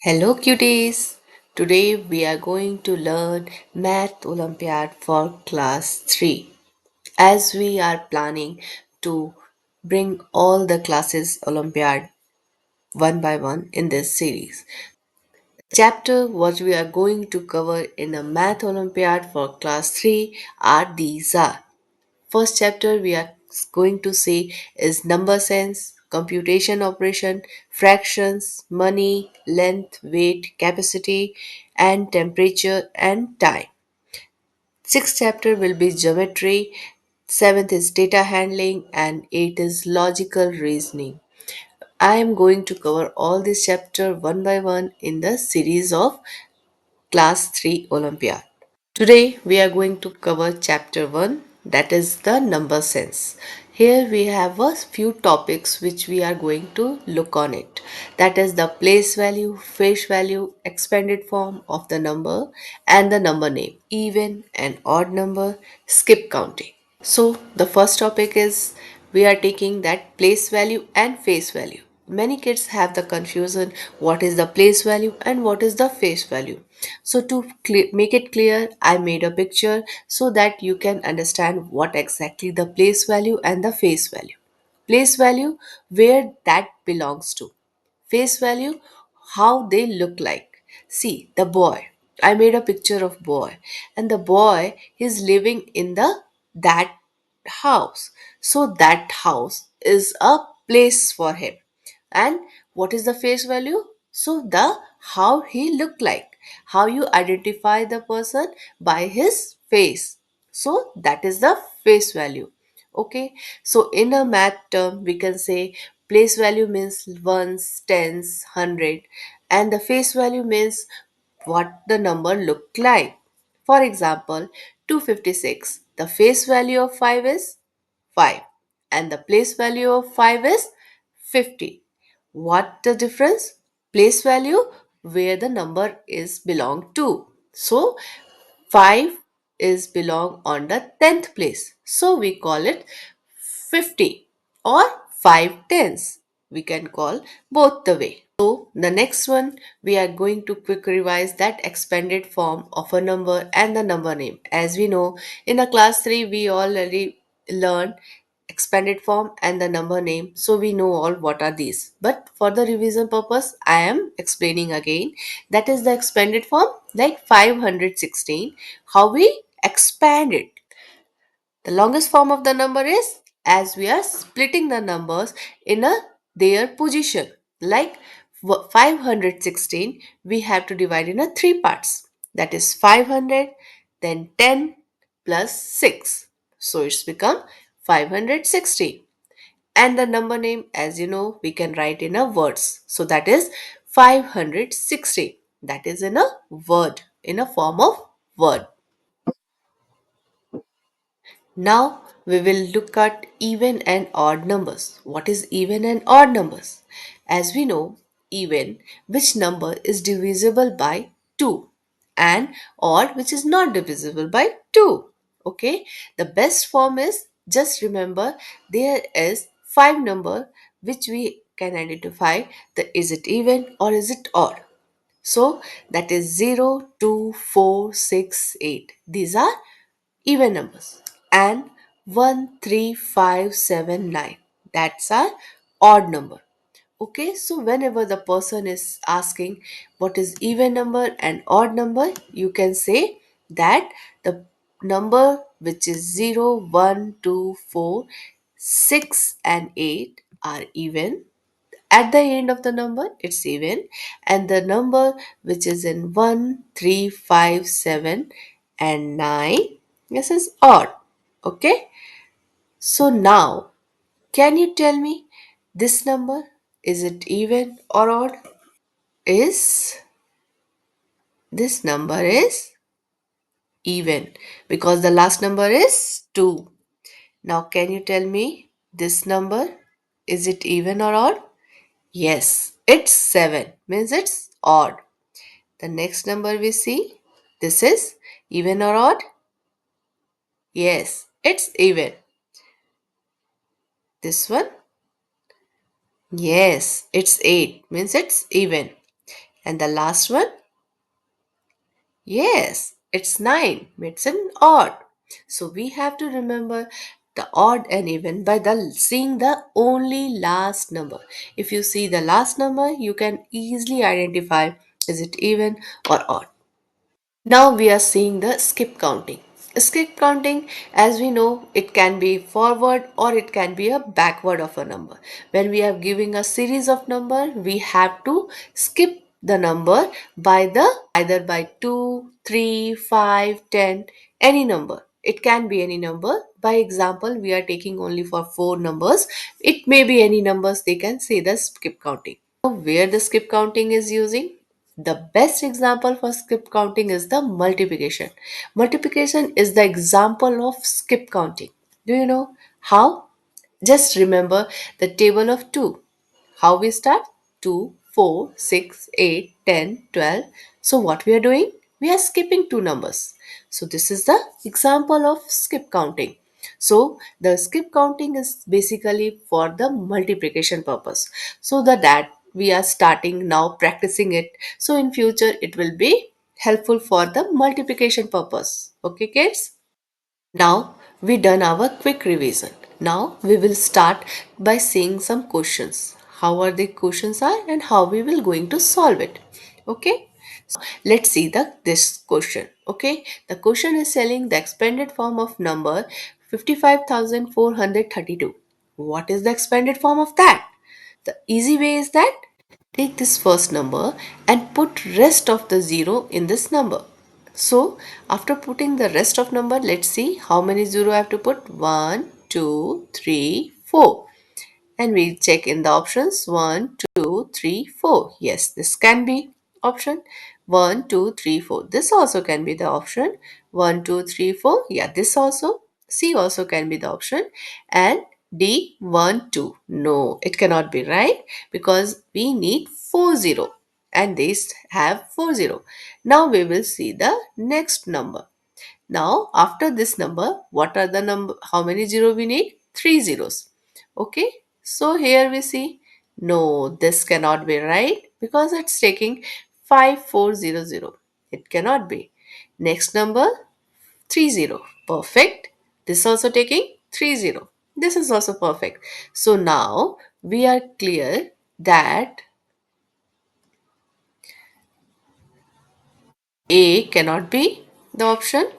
Hello, cuties! Today we are going to learn Math Olympiad for Class 3 as we are planning to bring all the classes Olympiad one by one in this series. Chapter what we are going to cover in a Math Olympiad for Class 3 are these are. First chapter we are going to see is number sense, computation operation, fractions, money, length, weight, capacity, and temperature and time. Sixth chapter will be geometry, seventh is data handling, and eighth is logical reasoning. I am going to cover all this chapter one by one in the series of Class 3 Olympiad. Today we are going to cover chapter 1, that is the number sense. Here we have a few topics which we are going to look on it. That is the place value, face value, expanded form of the number and the number name, even and odd number, skip counting. So the first topic is we are taking that place value and face value. Many kids have the confusion what is the place value and what is the face value. So to make it clear, I made a picture so that you can understand what exactly the place value and the face value. Place value where that belongs to. Face value how they look like. See the boy. I made a picture of boy and the boy is living in the that house. So that house is a place for him. And what is the face value? So the how he look like, how you identify the person by his face. So that is the face value. Okay, so in a math term we can say place value means ones, tens, hundred, and the face value means what the number look like. For example, 256. The face value of 5 is 5 and the place value of 5 is 50. What the difference? Place value where the number is belong to. So 5 is belong on the 10th place. So we call it 50 or 5 tens. We can call both the way. So the next one we are going to quick revise that expanded form of a number and the number name. As we know in the class 3 we already learned expanded form and the number name, so we know all what are these, but for the revision purpose I am explaining again. That is the expanded form, like 516, how we expand it. The longest form of the number is as we are splitting the numbers in a their position. Like 516, we have to divide in a three parts. That is 500, then 10 plus 6. So it's become 560. And the number name, as you know, we can write in a words. So that is 560. That is in a word, in a form of word. Now we will look at even and odd numbers. What is even and odd numbers? As we know, even which number is divisible by 2 and odd which is not divisible by 2. Okay, the best form is just remember there is 5 number which we can identify the is it even or is it odd. So that is 0, 2, 4, 6, 8. These are even numbers, and 1, 3, 5, 7, 9, that's our odd number. Okay, so whenever the person is asking what is even number and odd number, you can say that the number which is 0, 1, 2, 4, 6, and 8 are even. At the end of the number it's even, and the number which is in 1, 3, 5, 7, and 9, this is odd. Okay, so now can you tell me this number, is it even or odd? Is this number is even because the last number is 2. Now can you tell me this number, is it even or odd? Yes, it's 7, means it's odd. The next number we see, this is even or odd? Yes, it's even. This one? Yes, it's 8, means it's even. And the last one, yes, it's 9. It's an odd. So we have to remember the odd and even by the seeing the only last number. If you see the last number, you can easily identify is it even or odd. Now we are seeing the skip counting. Skip counting, as we know, it can be forward or it can be a backward of a number. When we are giving a series of number, we have to skip the number by the either by 2, 3, 5, 10, any number. It can be any number. By example, we are taking only for 4 numbers. It may be any numbers they can say the skip counting. Where the skip counting is using? The best example for skip counting is the multiplication. Multiplication is the example of skip counting. Do you know how? Just remember the table of 2. How we start? 2, 4, 6, 8, 10, 12. So what we are doing? We are skipping 2 numbers. So this is the example of skip counting. So the skip counting is basically for the multiplication purpose. So that we are starting now practicing it. So in future it will be helpful for the multiplication purpose. Okay kids? Now we done our quick revision. Now we will start by seeing some questions. How are the questions are and how we will going to solve it. Okay? Let's see this question. Okay? The question is telling the expanded form of number 55,432. What is the expanded form of that? The easy way is that take this first number and put rest of the zero in this number. So after putting the rest of number, let's see how many zero I have to put. 1, 2, 3, 4. And we check in the options 1, 2, 3, 4. Yes, this can be option 1, 2, 3, 4. This also can be the option 1, 2, 3, 4. Yeah, this also. C also can be the option. And D 1, 2. No, it cannot be right because we need 4 0 and these have 4 0. Now we will see the next number. Now, after this number, what are the number? How many zero we need? 3 zeros. Okay. So here we see, no, this cannot be right because it's taking 5400. It cannot be. Next number, 30. Perfect. This also taking 30. This is also perfect. So now we are clear that A cannot be the option.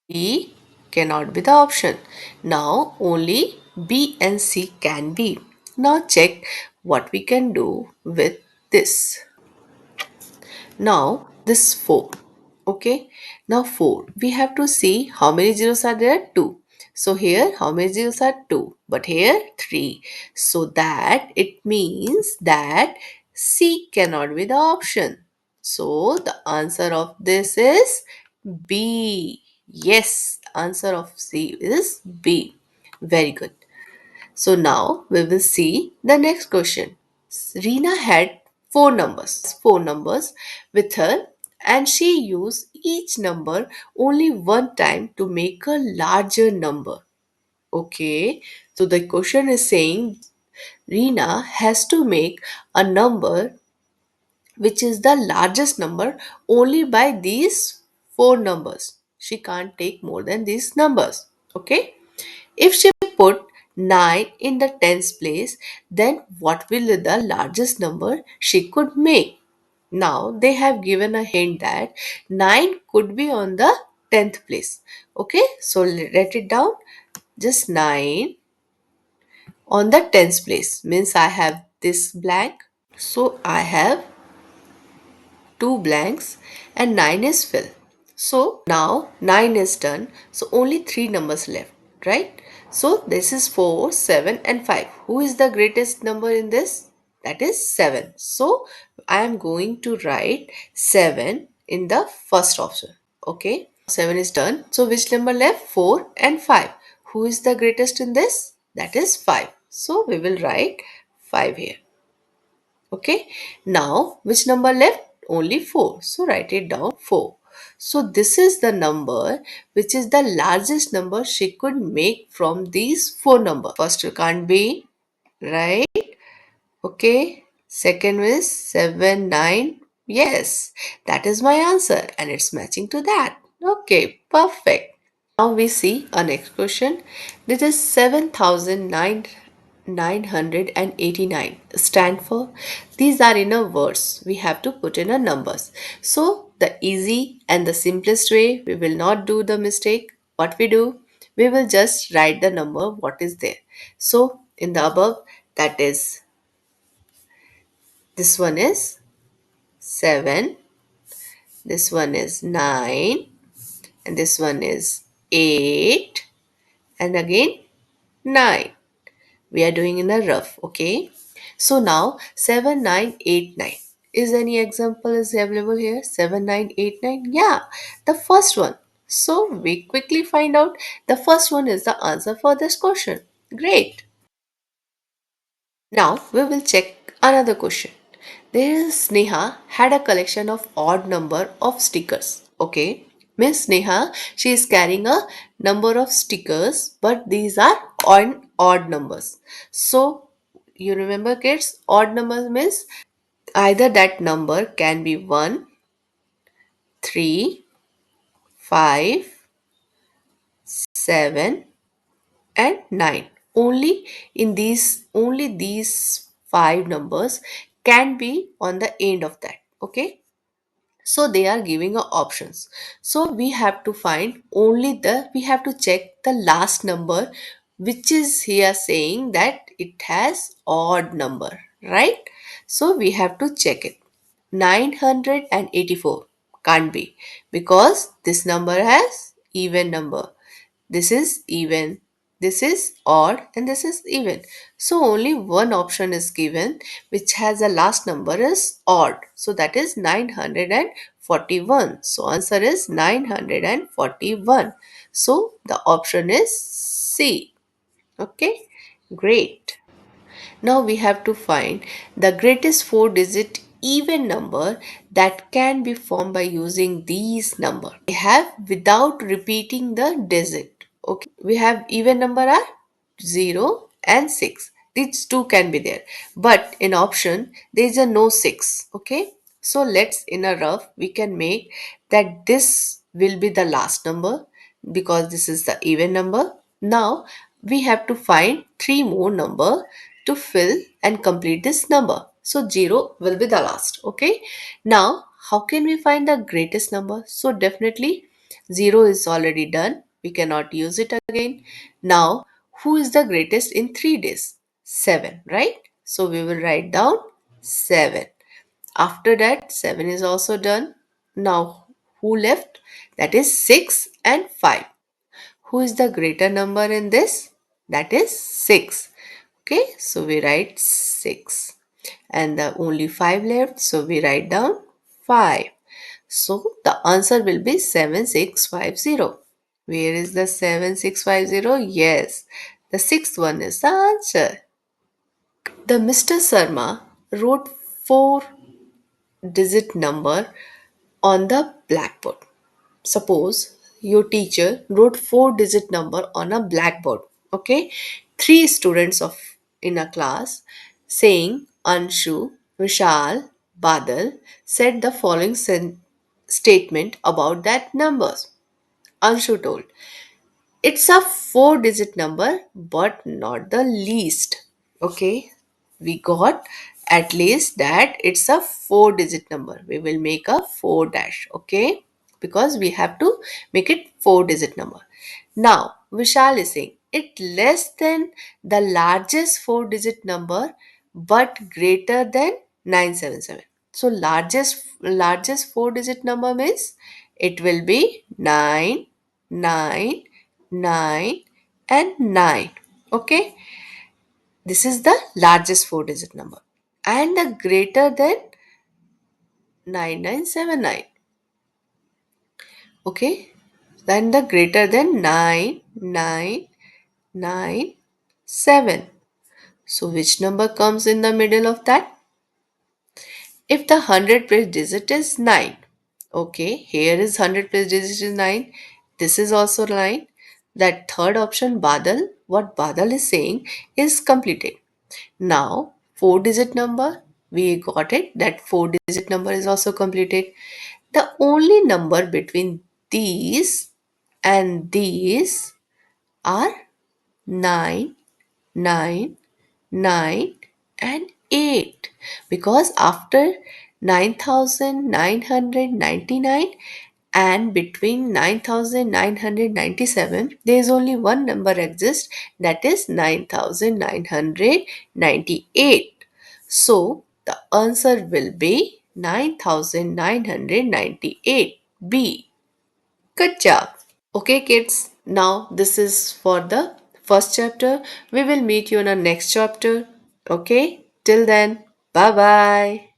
B cannot be the option. Now only B and C can be. Now check what we can do with this. Now this 4. Okay. Now 4. We have to see how many zeros are there? 2. So here how many zeros are 2? But here 3. So that it means that C cannot be the option. So the answer of this is B. Yes, answer of C is B. Very good. So now we will see the next question. Reena had four numbers with her and she used each number only one time to make a larger number. Okay, so the question is saying Reena has to make a number which is the largest number only by these four numbers. She can't take more than these numbers. Okay. If she put 9 in the tens place, then what will be the largest number she could make? Now they have given a hint that 9 could be on the 10th place. Okay, so write it down. Just 9 on the 10th place means I have this blank. So I have two blanks and 9 is filled. So now 9 is done. So only three numbers left, right? So this is 4, 7 and 5. Who is the greatest number in this? That is 7. So I am going to write 7 in the first option. Okay. 7 is done. So which number left? 4 and 5. Who is the greatest in this? That is 5. So we will write 5 here. Okay. Now, which number left? Only 4. So, write it down 4. So, this is the number which is the largest number she could make from these four numbers. First, you can't be right. Okay, second is 7, 9. Yes, that is my answer and it's matching to that. Okay, perfect. Now we see our next question. This is 7,989 stand for. These are in a words. We have to put in a numbers. So the easy and the simplest way, we will not do the mistake. What we do, we will just write the number what is there. So in the above, that is, this one is 7, this one is 9, and this one is 8, and again 9. We are doing in a rough, okay? So now 7989. Is any example is available here? 7989? Yeah, the first one. So we quickly find out the first one is the answer for this question. Great. Now we will check another question. There is Sneha had a collection of odd number of stickers. Okay. Miss Sneha, she is carrying a number of stickers, but these are on odd numbers. So you remember kids, odd numbers means either that number can be 1, 3, 5, 7, and 9. Only these five numbers can be on the end of that. Okay, so they are giving a options, so we have to find only the we have to check the last number, which is here saying that it has odd number, right? So we have to check it. 984 can't be, because this number has even number. This is even, this is odd, and this is even. So only one option is given which has a last number is odd. So that is 941. So answer is 941. So the option is C. Okay, great. Now we have to find the greatest four digit even number that can be formed by using these number. We have without repeating the digit. Okay, we have even number are 0 and 6. These two can be there, but in option there is a no 6. Okay, so let's in a rough we can make that this will be the last number, because this is the even number. Now we have to find three more number to fill and complete this number. So 0 will be the last. Okay, now how can we find the greatest number? So definitely 0 is already done, we cannot use it again. Now who is the greatest in 3 days? 7, right? So we will write down 7. After that 7 is also done. Now who left? That is 6 and 5. Who is the greater number in this? That is 6. Okay, so we write 6. And the only 5 left, so we write down 5. So the answer will be 7650. Where is the 7650? Yes, the sixth one is the answer. The Mr. Sharma wrote four digit number on the blackboard. Suppose your teacher wrote four digit number on a blackboard. Okay, three students of in a class saying Anshu, Vishal, Badal said the following statement about that numbers. Anshu told, it's a four digit number, but not the least. Okay, we got at least that it's a four digit number. We will make a 4 dash, okay, because we have to make it four digit number. Now, Vishal is saying it less than the largest four digit number but greater than 977. So largest four digit number means it will be 9, 9, 9, and 9. Okay, this is the largest four digit number, and the greater than 9979. Okay, then the greater than 9997. So which number comes in the middle of that? If the 100 place digit is 9. Okay, here is 100 place digit is 9. This is also 9. That third option, Badal, what Badal is saying is completed. Now 4-digit number. We got it. That 4-digit number is also completed. The only number between these and these are 9, 9, 9 and 8, because after 9999 and between 9997 there is only one number exists, that is 9998. So the answer will be 9998 B. Good job. Okay, kids, now this is for the first chapter. We will meet you in our next chapter. Okay, till then, bye bye.